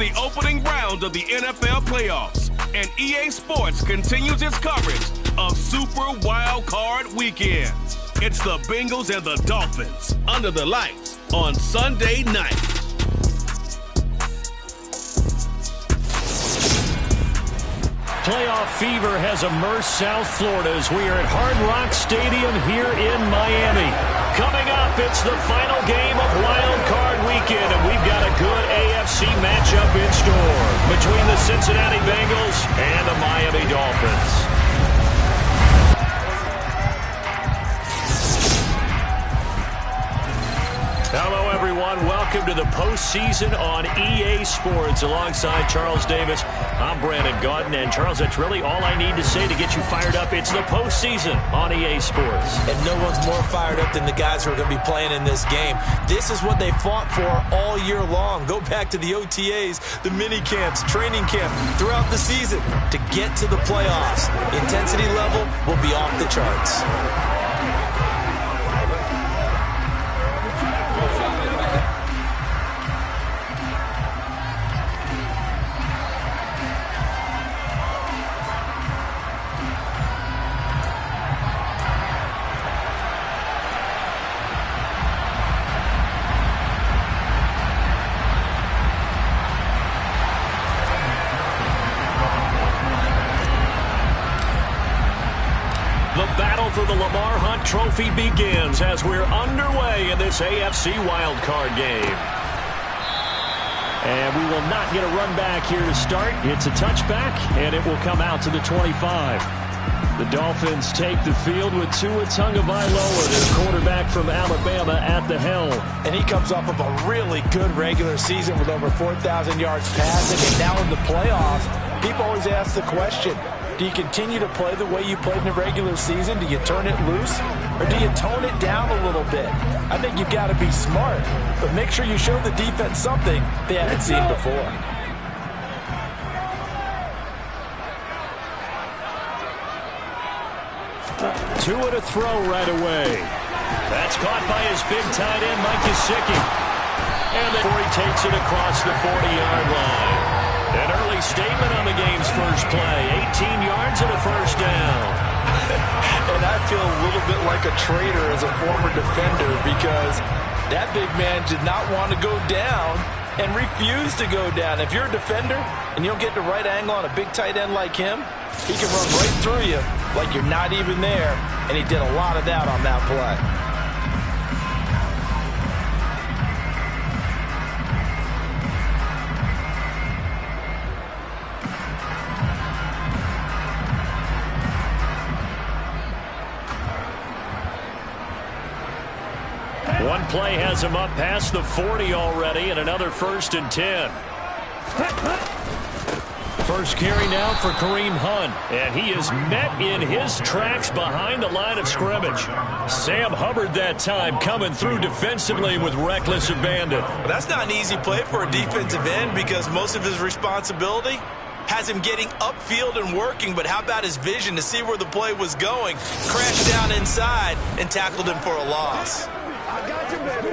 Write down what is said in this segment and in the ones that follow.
the opening round of the NFL playoffs, and EA Sports continues its coverage of Super Wild Card Weekend. It's the Bengals and the Dolphins under the lights on Sunday night. Playoff fever has immersed South Florida as we are at Hard Rock Stadium here in Miami. Coming up, it's the final game of Wild Card Weekend, and we've got a good AFC matchup in store between the Cincinnati Bengals and the Miami Dolphins. Hello, everyone. Welcome to the postseason on EA Sports. Alongside Charles Davis, I'm Brandon Gaudin. And, Charles, that's really all I need to say to get you fired up. It's the postseason on EA Sports. And no one's more fired up than the guys who are going to be playing in this game. This is what they fought for all year long. Go back to the OTAs, the mini camps, training camp, throughout the season to get to the playoffs. The intensity level will be off the charts. For the Lamar Hunt Trophy begins as we're underway in this AFC wildcard game. And we will not get a run back here to start. It's a touchback, and it will come out to the 25. The Dolphins take the field with Tua Tagovailoa, their quarterback from Alabama, at the helm. And he comes off of a really good regular season with over 4,000 yards passing. And now in the playoffs, people always ask the question, do you continue to play the way you played in the regular season? Do you turn it loose? Or do you tone it down a little bit? I think you've got to be smart, but make sure you show the defense something they haven't seen before. Tua to throw right away. That's caught by his big tight end, Mike Gesicki. And then he takes it across the 40-yard line. An early statement on the game's first play. 18 yards and a first down. And I feel a little bit like a traitor as a former defender because that big man did not want to go down and refused to go down. If you're a defender and you don't get the right angle on a big tight end like him, he can run right through you like you're not even there. And he did a lot of that on that play. One play has him up past the 40 already, and another 1st and 10. First carry now for Kareem Hunt, and he is met in his tracks behind the line of scrimmage. Sam Hubbard that time coming through defensively with reckless abandon. Well, that's not an easy play for a defensive end because most of his responsibility has him getting upfield and working, but how about his vision to see where the play was going? Crashed down inside and tackled him for a loss. I got you, baby.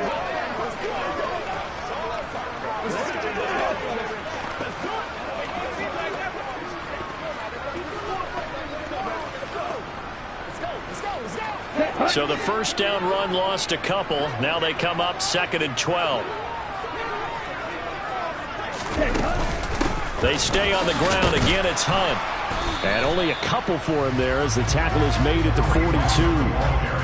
So the first down run lost a couple. Now they come up 2nd and 12. They stay on the ground. Again, it's Hunt. And only a couple for him there as the tackle is made at the 42.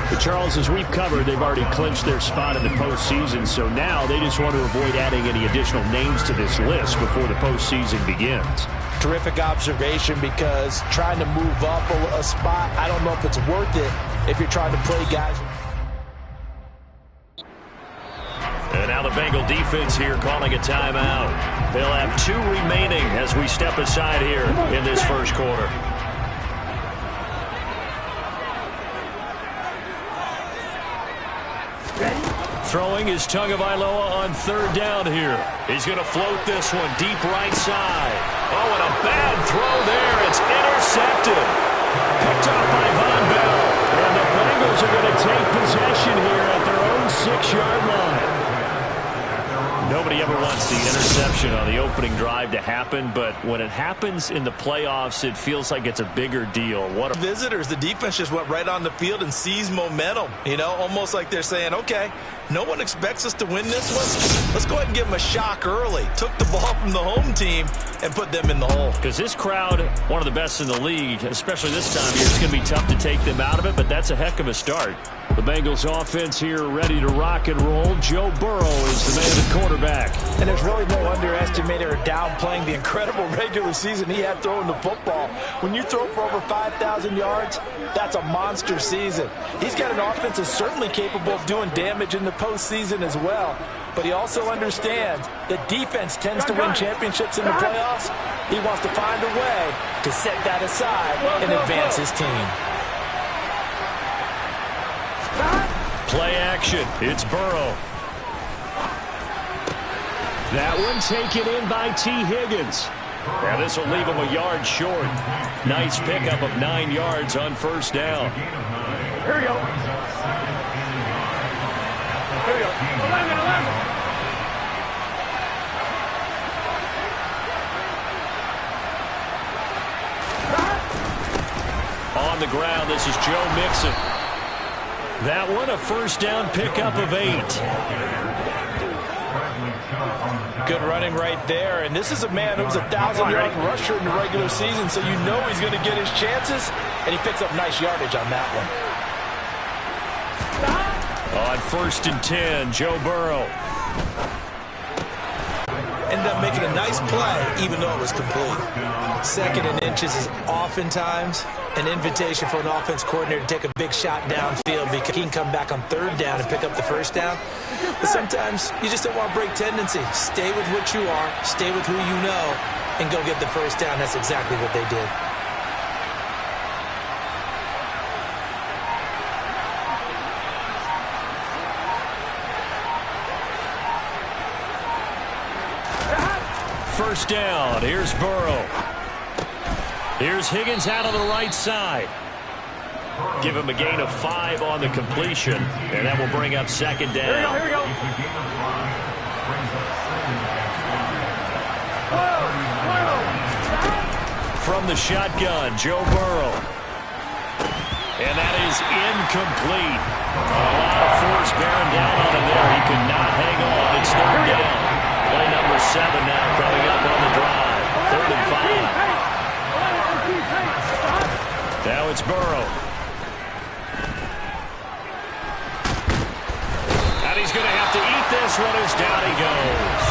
But Charles, as we've covered, they've already clinched their spot in the postseason. So now they just want to avoid adding any additional names to this list before the postseason begins. Terrific observation because trying to move up a spot, I don't know if it's worth it if you're trying to play guys. And now the Bengal defense here calling a timeout. They'll have 2 remaining as we step aside here in this first quarter. Throwing is Tagovailoa on 3rd down here. He's going to float this one deep right side. Oh, and a bad throw there. It's intercepted. Picked off by Von Bell. And the Bengals are going to take possession here at their own 6-yard line. Nobody ever wants the interception interception on the opening drive to happen, but when it happens in the playoffs, it feels like it's a bigger deal. What a visitors, the defense just went right on the field and seized momentum. You know, almost like they're saying, okay, no one expects us to win this one. Let's go ahead and give them a shock early. Took the ball from the home team and put them in the hole. Because this crowd, one of the best in the league, especially this time of year, it's going to be tough to take them out of it, but that's a heck of a start. The Bengals offense here ready to rock and roll. Joe Burrow is the man at quarterback. And there's really no underestimating or downplaying the incredible regular season he had throwing the football. When you throw for over 5,000 yards, that's a monster season. He's got an offense that's certainly capable of doing damage in the postseason as well. But he also understands that defense tends to win championships in the playoffs. He wants to find a way to set that aside and advance his team. Play action. It's Burrow. That one taken in by T. Higgins. Now this will leave him a yard short. Nice pickup of 9 yards on first down. Here we go. Here we go. 11. On the ground, this is Joe Mixon. That one, a first down pickup of 8. Good running right there. And this is a man who was a 1,000-yard rusher in the regular season, so you know he's going to get his chances. And he picks up nice yardage on that one. On first and 10, Joe Burrow. Ended up making a nice play, even though it was complete. Second and inches is oftentimes an invitation for an offense coordinator to take a big shot downfield because he can come back on third down and pick up the first down. But sometimes you just don't want to break tendency. Stay with what you are, stay with who you know, and go get the first down. That's exactly what they did. First down. Here's Burrow. Here's Higgins out on the right side. Give him a gain of 5 on the completion, and that will bring up second down. Here we go. From the shotgun, Joe Burrow. And that is incomplete. A lot of force bearing down on him there. He could not hang on. It's third down. Play number 7 now coming up on the drive. 3rd and 5. Now it's Burrow. And he's going to have to eat this one as down he goes.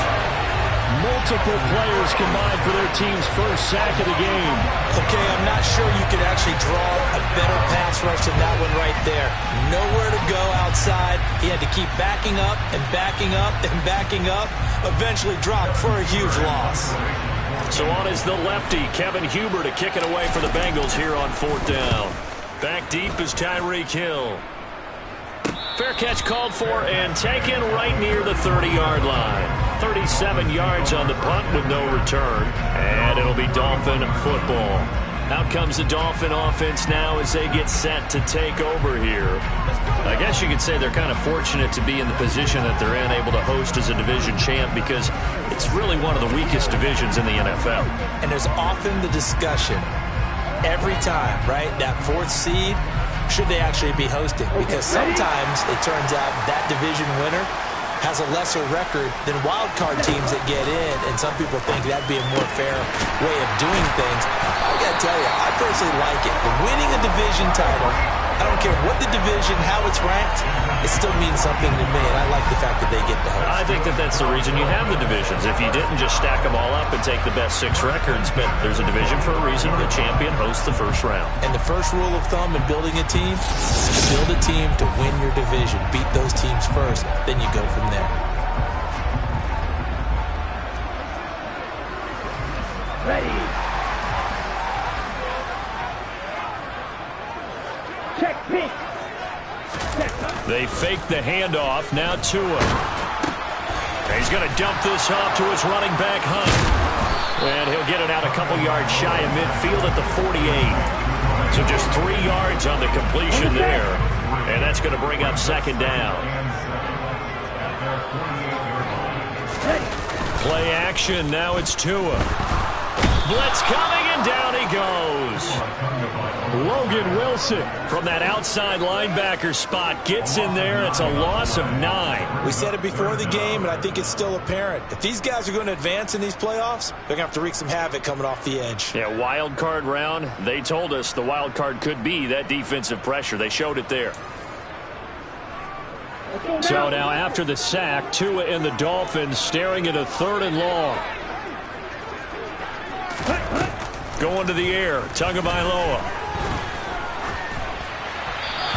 Multiple players combined for their team's first sack of the game. Okay, I'm not sure you could actually draw a better pass rush than that one right there. Nowhere to go outside. He had to keep backing up and backing up and backing up. Eventually dropped for a huge loss. So on is the lefty, Kevin Huber, to kick it away for the Bengals here on 4th down. Back deep is Tyreek Hill. Fair catch called for and taken right near the 30-yard line. 37 yards on the punt with no return. And it'll be Dolphin football. Out comes the Dolphin offense now as they get set to take over here. I guess you could say they're kind of fortunate to be in the position that they're in, able to host as a division champ, because it's really one of the weakest divisions in the NFL. And there's often the discussion every time, right, that 4th seed, should they actually be hosting? Because sometimes it turns out that division winner has a lesser record than wild card teams that get in, and some people think that'd be a more fair way of doing things. I gotta tell you, I personally like it. Winning a division title, I don't care what the division, how it's ranked, it still means something to me, and I like the fact that they get the host. I think that that's the reason you have the divisions. If you didn't just stack them all up and take the best 6 records, but there's a division for a reason. The champion hosts the first round. And the first rule of thumb in building a team, build a team to win your division. Beat those teams first, then you go from there. Ready. Check peak. They fake the handoff. Now Tua. And he's going to dump this off to his running back, Hunt. And he'll get it out a couple yards shy of midfield at the 48. So just 3 yards on the completion there. And that's going to bring up second down. Play action. Now it's Tua. Blitz coming, and down he goes. Logan Wilson from that outside linebacker spot gets in there. It's a loss of 9. We said it before the game, and I think it's still apparent. If these guys are going to advance in these playoffs, they're going to have to wreak some havoc coming off the edge. Yeah, wild card round. They told us the wild card could be that defensive pressure. They showed it there. So now after the sack, Tua and the Dolphins staring at a 3rd and long. Going to the air, Tagovailoa.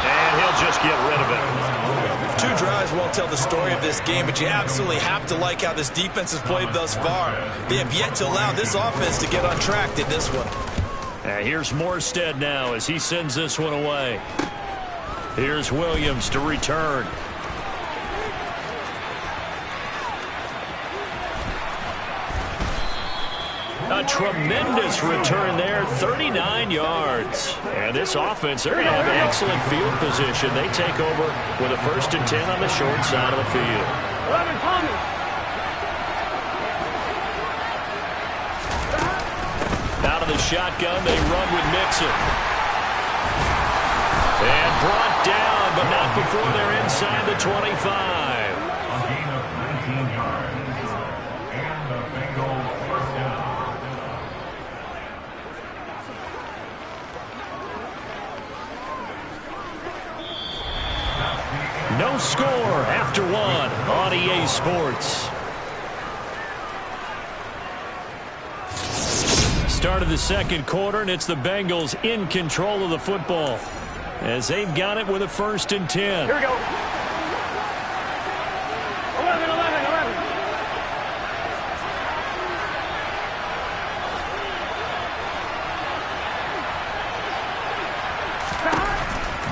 And he'll just get rid of it. 2 drives won't tell the story of this game, but you absolutely have to like how this defense has played thus far. They have yet to allow this offense to get on track in this one. Here's Morstead now as he sends this one away. Here's Williams to return. A tremendous return there, 39 yards. And this offense, they're going to have excellent field position. They take over with a 1st and 10 on the short side of the field. Out of the shotgun, they run with Mixon. And brought down, but not before they're inside the 25. A gain of 19 yards. And the Bengals first down. No score after 1 on EA Sports. Start of the 2nd quarter, and it's the Bengals in control of the football as they've got it with a 1st and 10. Here we go. 11.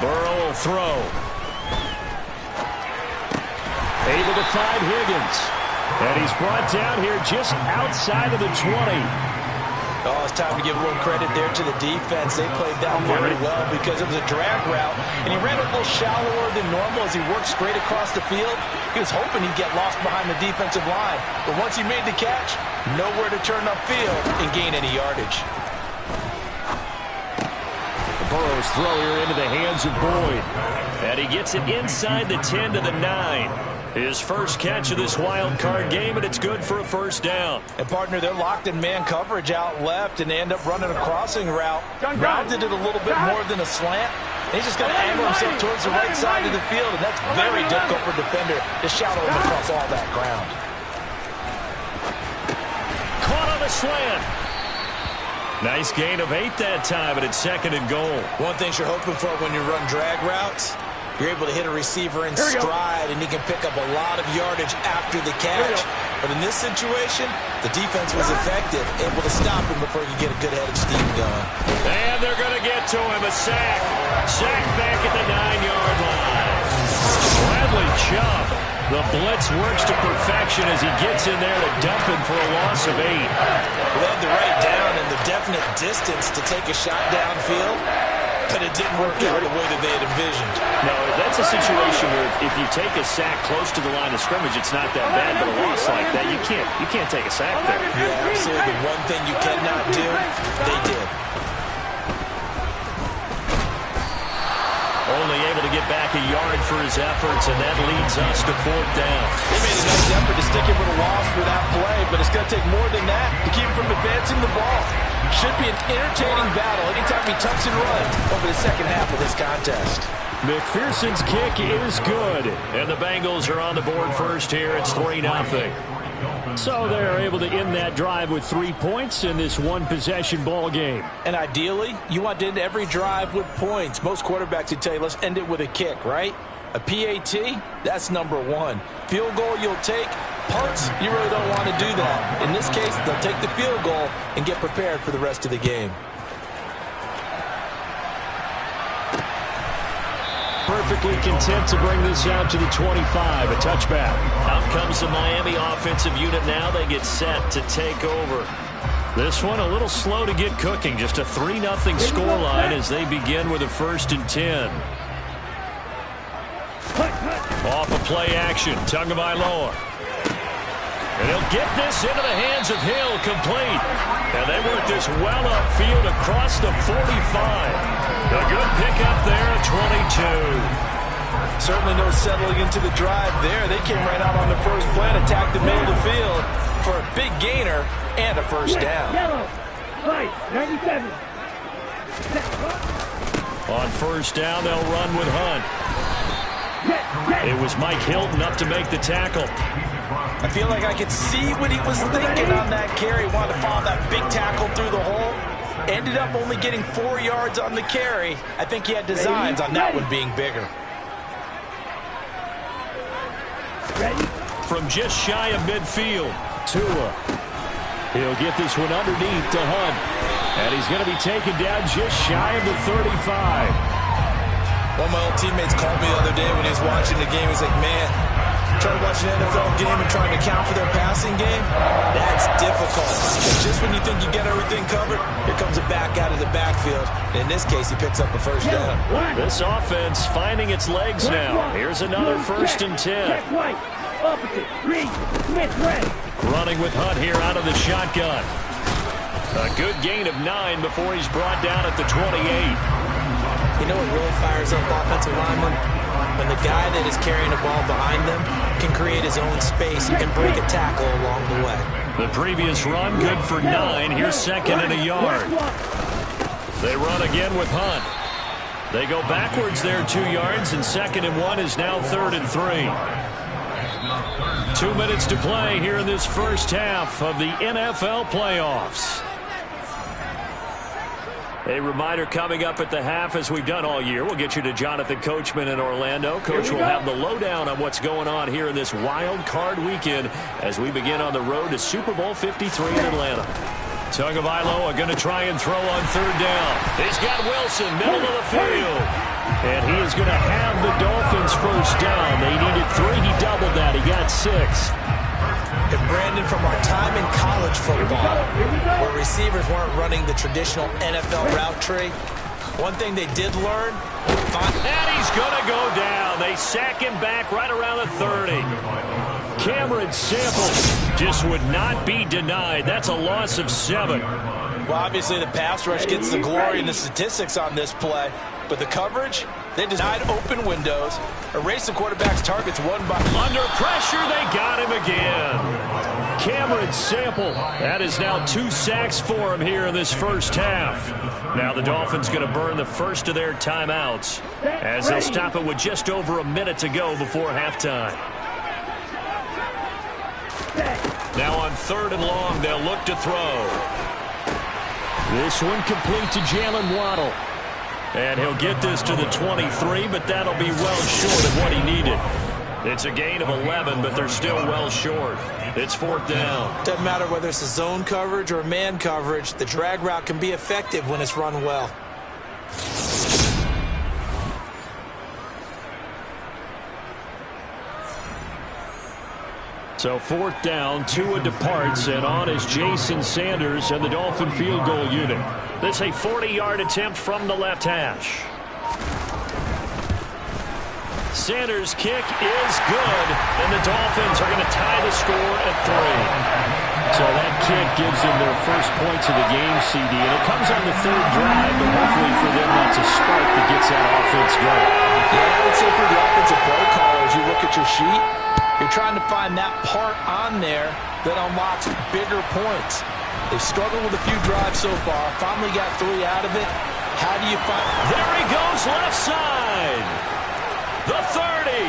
Burrow will throw. Able to find Higgins. And he's brought down here just outside of the 20. Oh, it's time to give a little credit there to the defense. They played that very well because it was a drag route, and he ran a little shallower than normal as he worked straight across the field. He was hoping he'd get lost behind the defensive line, but once he made the catch, nowhere to turn upfield and gain any yardage. Burrow's throw here into the hands of Boyd. And he gets it inside the 10 to the 9. His first catch of this wild card game, and it's good for a 1st down. And, partner, they're locked in man coverage out left, and they end up running a crossing route. Rounded it a little bit more than a slant. And he's just going to angle himself towards the right side of the field, and that's very difficult for a defender to shadow him across all that ground. Caught on a slant. Nice gain of 8 that time, and it's 2nd and goal. One thing you're hoping for when you run drag routes, you're able to hit a receiver in stride, and he can pick up a lot of yardage after the catch. But in this situation, the defense was effective, able to stop him before he could get a good head of steam going. And they're going to get to him. A sack. Sack back at the 9-yard line. Bradley Chubb. The blitz works to perfection as he gets in there to dump him for a loss of 8. Well, they had the right down and the definite distance to take a shot downfield, but it didn't work out the way that they had envisioned. No, that's a situation where if you take a sack close to the line of scrimmage, it's not that bad, but a loss like that, you can't take a sack there. Yeah, absolutely. The one thing you cannot do, they did. Only able to get back a yard for his efforts, and that leads us to 4th down. They made a nice effort to stick him with a loss for that play, but it's going to take more than that to keep him from advancing the ball. Should be an entertaining battle anytime he tucks and runs over the 2nd half of this contest. McPherson's kick is good, and the Bengals are on the board first here. It's 3-0. So they're able to end that drive with 3 points in this one-possession ball game. And ideally, you want to end every drive with points. Most quarterbacks would tell you, let's end it with a kick, right? A PAT, that's number 1. Field goal you'll take. Punts, you really don't want to do that. In this case, they'll take the field goal and get prepared for the rest of the game. Perfectly content to bring this out to the 25, a touchback. Out comes the Miami offensive unit now. They get set to take over. This one a little slow to get cooking. Just a 3-0 scoreline as they begin with a 1st and 10. Off a play action, Tagovailoa. And he'll get this into the hands of Hill, complete. And they work this well upfield across the 45. A good pickup there at 22. Certainly no settling into the drive there. They came right out on the first play and attacked the middle of the field for a big gainer and a first down. Yellow. Right. 97. On first down, they'll run with Hunt. It was Mike Hilton up to make the tackle. I feel like I could see what he was thinking on that carry. Wanted to follow that big tackle through the hole. Ended up only getting 4 yards on the carry. I think he had designs on that one being bigger. From just shy of midfield, Tua. He'll get this one underneath to Hunt. And he's going to be taken down just shy of the 35. One of my old teammates called me the other day when he was watching the game. He's like, man, trying to watch an NFL game and trying to account for their passing game, that's difficult. Just when you think you get everything covered, here comes a back out of the backfield. In this case, he picks up a first down. This offense finding its legs now. Here's another 1st and 10. Opposite. Green. Smith red. Running with Hunt here out of the shotgun. A good gain of 9 before he's brought down at the 28. You know what really fires up offensive linemen? When the guy that is carrying the ball behind them can create his own space and can break a tackle along the way. The previous run good for 9. Here's 2nd and a yard. They run again with Hunt. They go backwards there 2 yards, and 2nd and 1 is now 3rd and 3. 2 minutes to play here in this first half of the NFL playoffs. A reminder coming up at the half, as we've done all year. We'll get you to Jonathan Coachman in Orlando. Coach will have the lowdown on what's going on here in this wild card weekend as we begin on the road to Super Bowl 53 in Atlanta. Tagovailoa going to try and throw on 3rd down. He's got Wilson, middle of the field. And he is going to have the Dolphins first down. They needed 3. He doubled that. He got 6. And Brandon, from our time in college football, where receivers weren't running the traditional NFL route tree, one thing they did learn, and he's going to go down. They sack him back right around the 30. Cameron Sample just would not be denied. That's a loss of 7. Well, obviously the pass rush gets the glory and the statistics on this play, but the coverage, they denied open windows, erased the quarterback's targets one by one. Under pressure, they got him again. Cameron Sample, that is now 2 sacks for him here in this first half. Now the Dolphins going to burn the first of their timeouts as they'll stop it with just over a minute to go before halftime. Now on 3rd and long, they'll look to throw. This one complete to Jalen Waddle. And he'll get this to the 23, but that'll be well short of what he needed. It's a gain of 11, but they're still well short. It's 4th down. Doesn't matter whether it's a zone coverage or man coverage, the drag route can be effective when it's run well. So 4th down, Tua departs, and on is Jason Sanders and the Dolphin field goal unit. This a 40-yard attempt from the left hash. Sanders' kick is good, and the Dolphins are going to tie the score at 3. So that kick gives them their first points of the game, CD, and it comes on the 3rd drive, but hopefully for them that's a spark that gets that offense going. Yeah, I would say for the offensive play caller, as you look at your sheet, you're trying to find that part on there that unlocks bigger points. They've struggled with a few drives so far. Finally got 3 out of it. How do you find... There he goes, left side. The 30.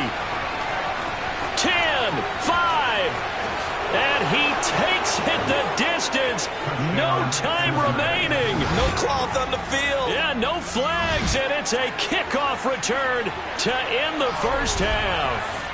10, 5. And he takes it the distance. No time remaining. No cloth on the field. Yeah, no flags, and it's a kickoff return to end the first half.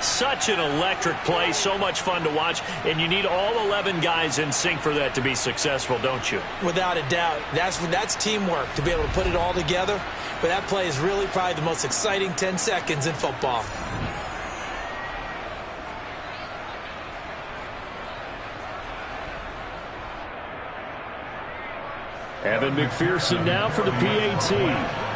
Such an electric play, so much fun to watch, and you need all 11 guys in sync for that to be successful, don't you? Without a doubt. That's teamwork, to be able to put it all together. But that play is really probably the most exciting 10 seconds in football. Evan McPherson now for the PAT.